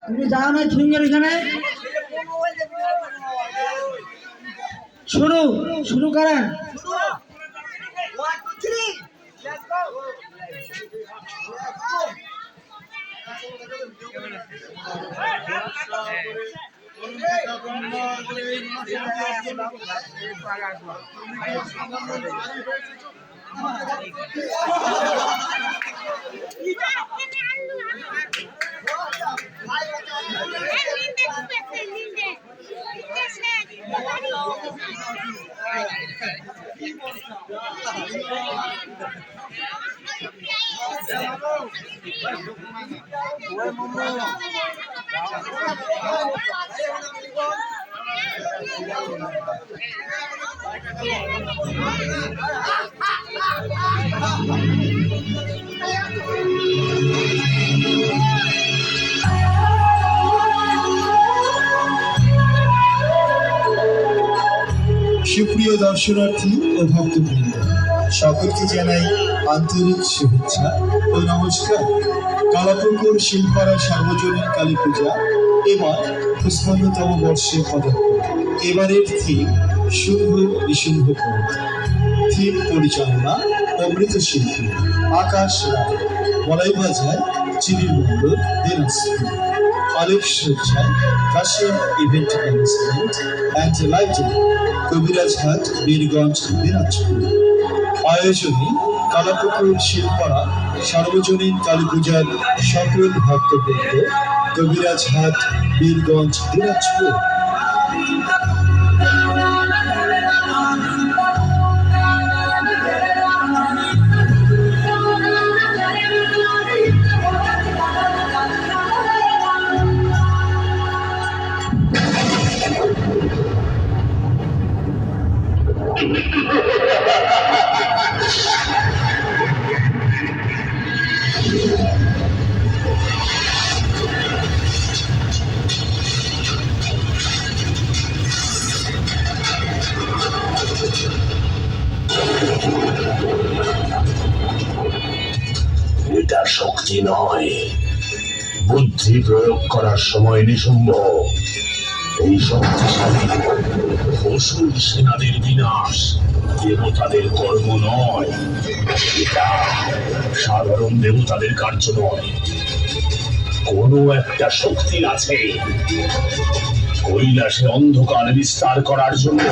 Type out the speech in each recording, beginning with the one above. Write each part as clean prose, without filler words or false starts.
তুমি যাও না সিঙ্গের এখানে শুরু শুরু করেন। সুপ্রিয় দর্শনার্থী ও ভক্তবৃন্দ, সকলকে জানাই আন্তরিক শুভেচ্ছা ও নমস্কার। কালাপুকুর শিলপাড়া সার্বজনীন কালী পূজা এবার ৫৫তম বর্ষে পদার্পণ। এবারের থিম শুভ নিশুম্ভ পর্ব। থিম পরিচালনা অমৃতশিল্পী আকাশ রায়, মলাইবাজার, চিনির মন্ডল, দিনাজপুর। আলোকসজ্জায় Kashim event management and lighting, Kabirajhat, Birganj, Dinajpur. আয়োজনে কালাপুকুর শিলপাড়া সার্বজনীন কালী পূজার সকল ভক্তবৃন্দ, কবিরাজহাট, বীরগঞ্জ, দিনাজপুর। এটা শক্তি নয়, বুদ্ধি প্রয়োগ করার সময় নিশুম্ভ। এই শক্তিশালী অসুর সেনাদের বিনাশ দেবতাদের কর্ম নয়, এটা সাধারণ দেবতাদের কার্য নয়। কোনো একটা শক্তি আছে কৈলাসে অন্ধকার বিস্তার করার জন্য।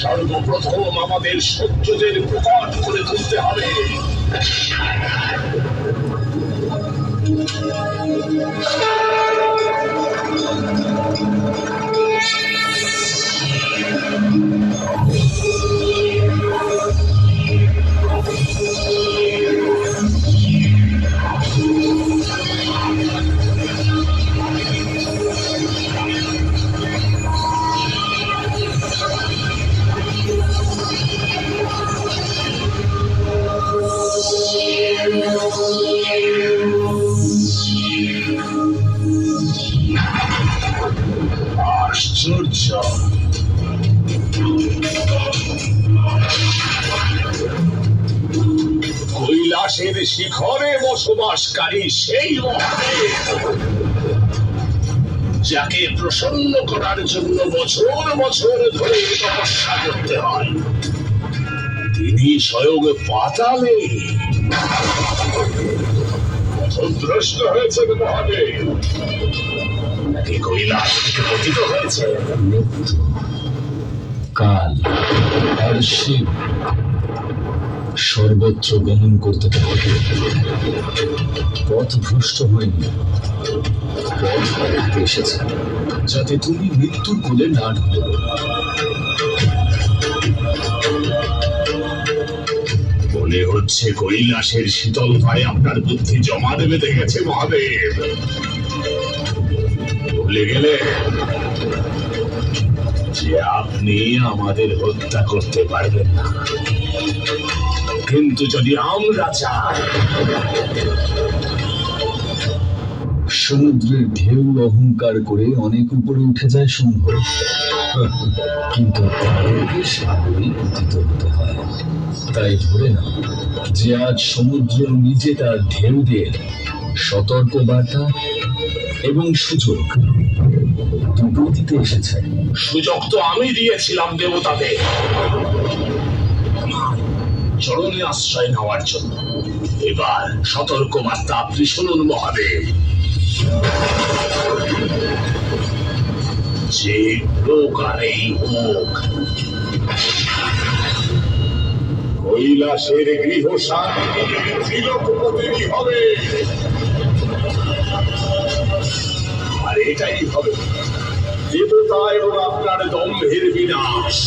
সর্বপ্রথম আমাদের সত্যদের প্রকট করে তুলতে হবে। আশ্চর্য, কৈলাসের শিখরে বসবাসকারী সেই মহাদেব, যাকে প্রসন্ন করার জন্য বছর বছর ধরে তপস্যা করতে হয়, তিনি স্বয়ং পাতালে পথভ্রষ্ট হয়েছেন মহাদেব, নাকি কৈলাস থেকে পতিত হয়েছে। কাল আর শিব সর্বত্র গমন করতে থাকে, পথ ভ্রষ্ট হয়নি, পথ পাল্টে এসেছে, যাতে তুমি মৃত্যুর কোলে না ঢুকে। মনে হচ্ছে কৈলাসের শীতলতায় আপনার বুদ্ধি জমা দেবে গেছে মহাদেব। ভুলে গেলে যে আপনি আমাদের হত্যা করতে পারবেন না, কিন্তু যদি আমরা চাই। সমুদ্রের ঢেউ অহংকার করে অনেক উপরে উঠে যায় শুম্ভ, কিন্তু তাদেরকে সাগরেই পতিত হতে হয়। তাই ধরে না যে আজ সমুদ্র নিজে তার ঢেউ দিয়ে সতর্ক বার্তা এবং সুযোগ দুটো দিতে এসেছে। সুযোগ তো আমি দিয়েছিলাম দেবতাদের আমার চরণে আশ্রয় নেওয়ার জন্য। এবার সতর্ক বার্তা আপনি শুনুন মহাদেব। যে প্রকারেই হোক কৈলাসের গৃহ শান্তি হবে, আর এটাই হবে দেবতা এবং আপনার দম্ভের বিনাশ।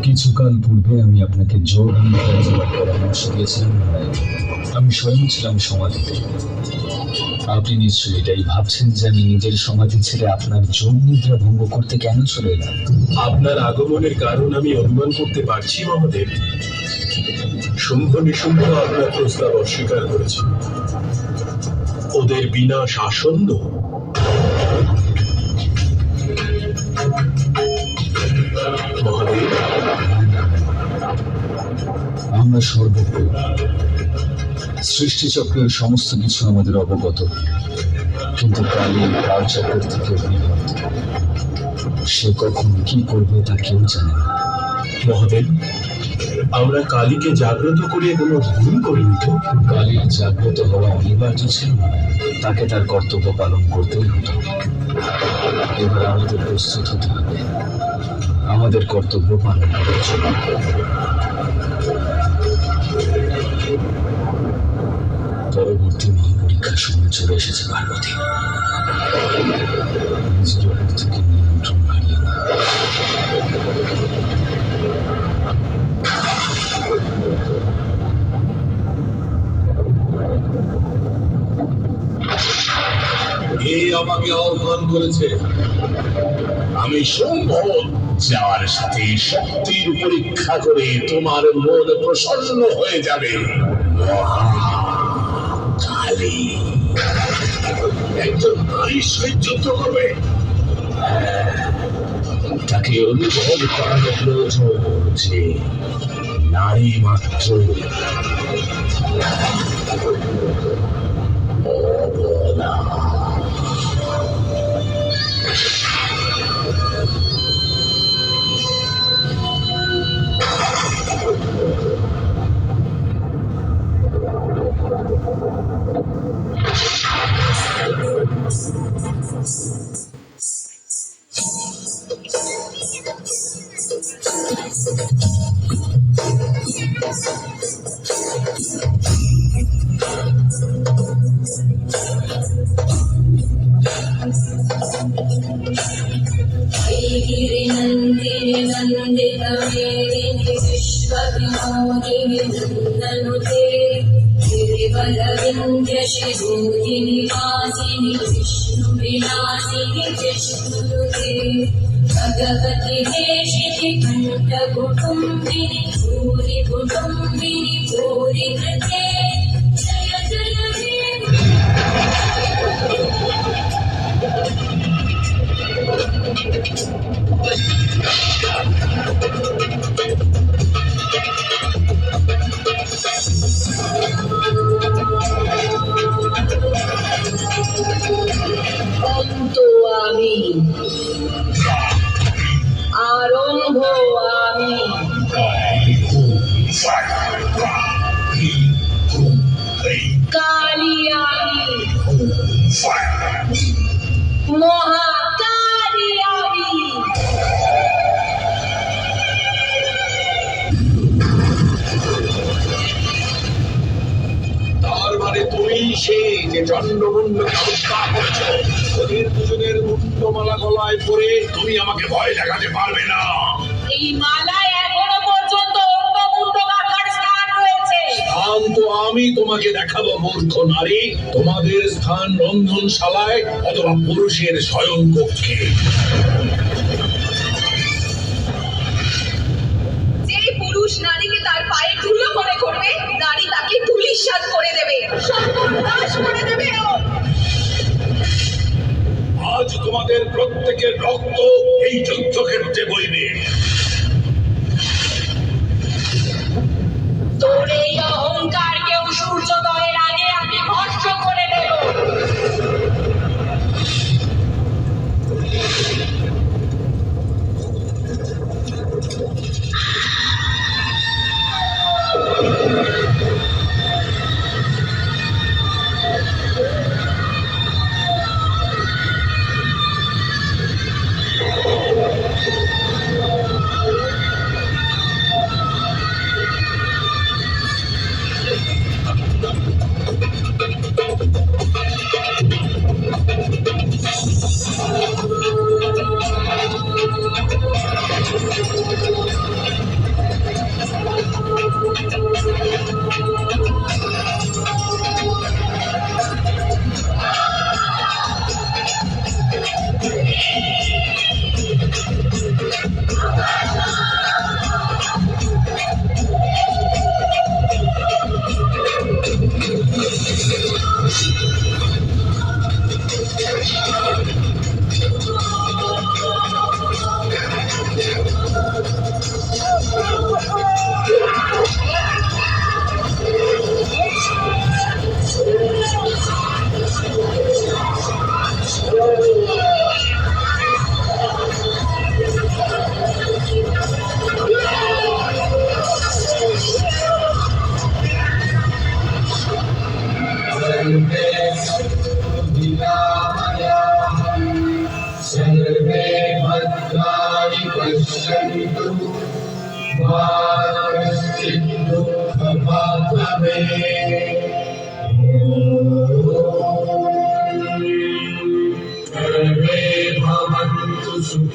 কিছুকাল পূর্বে আমি আপনাকে যোগ নিদ্রা যাওয়ার পরামর্শ দিয়েছিলাম। আমি স্বয়ং ছিলাম সমাধিতে। আপনি নিশ্চয়ই এটাই ভাবছেন যে আমি নিজের সমাধি ছেড়ে আপনার যোগ নিদ্রা ভঙ্গ করতে কেন চলে এলাম। আপনার আগমনের কারণ আমি অনুমান করতে পারছি মহাদেব। শুম্ভ নিশুম্ভ আপনার প্রস্তাব অস্বীকার করেছে। ওদের বিনাশ আসন্ন। মহাদেব, আমরা সর্বজ্ঞ। সৃষ্টিচক্রের সমস্ত কিছু আমাদের অবগত, কিন্তু কালী কালচক্রের থেকে বৃহৎ। সে কখন কি করবে তা কেউ জানে না। মহাদেব, আমরা কালীকে জাগ্রত করে কোনো ভুল করিনি তো? কালীর জাগ্রত হওয়া অনিবার্য ছিল না, তাকে তার কর্তব্য পালন করতেই হতো। এবার আমাদের প্রস্তুত হতে হবে আমাদের কর্তব্য পালন করার জন্য। পরবর্তী মহাপরীক্ষার সময় চলে এসেছে পার্বতী। নিজের উপর থেকে নিয়ন্ত্রণ হারিয়ে না। কে আমাকে আহ্বান করেছে? আমি শুম্ভ। যাওয়ার সাথে শক্তির পরীক্ষা করে তোমার মন প্রসন্ন হয়ে যাবে। কালী একজন নারীর সহিত যুদ্ধ করবে। তাকে অনুভব করানো প্রয়োজন যে নারী মাত্র অবলা। गिरिनन्दिनि नन्दितमेदिनि विश्वविमोदिनि नन्दनुते गिरिवरविन्द्यशिरोदिनि वासिनि विष्णुविलासिनि जिष्णुनुते भगवति हेशिति कण्ठकुटुम्बिनि भूरि कुटुम्बिनि भूरि कृते जय जय हे অন্ত আমি, আরম্ভ আমি, কালী আমি, মহাকালী আমি। তার মানে তুমি সেই যে চন্দ্রমুণ্ডকে হত্যা করেছ। ওদের দুজনের মুন্ডমালা গলায় পরে তুমি আমাকে ভয় দেখাতে পারবে না। এই মালায় এখনো পর্যন্ত অন্য মুন্ড মাথার স্থান রয়েছে। স্থান তো আমি তোমাকে দেখাবো মূর্খ নারী। তোমাদের স্থান রন্ধনশালায় অথবা পুরুষের শয়ন কক্ষে। যে ভাবে ভবন্তু সুখী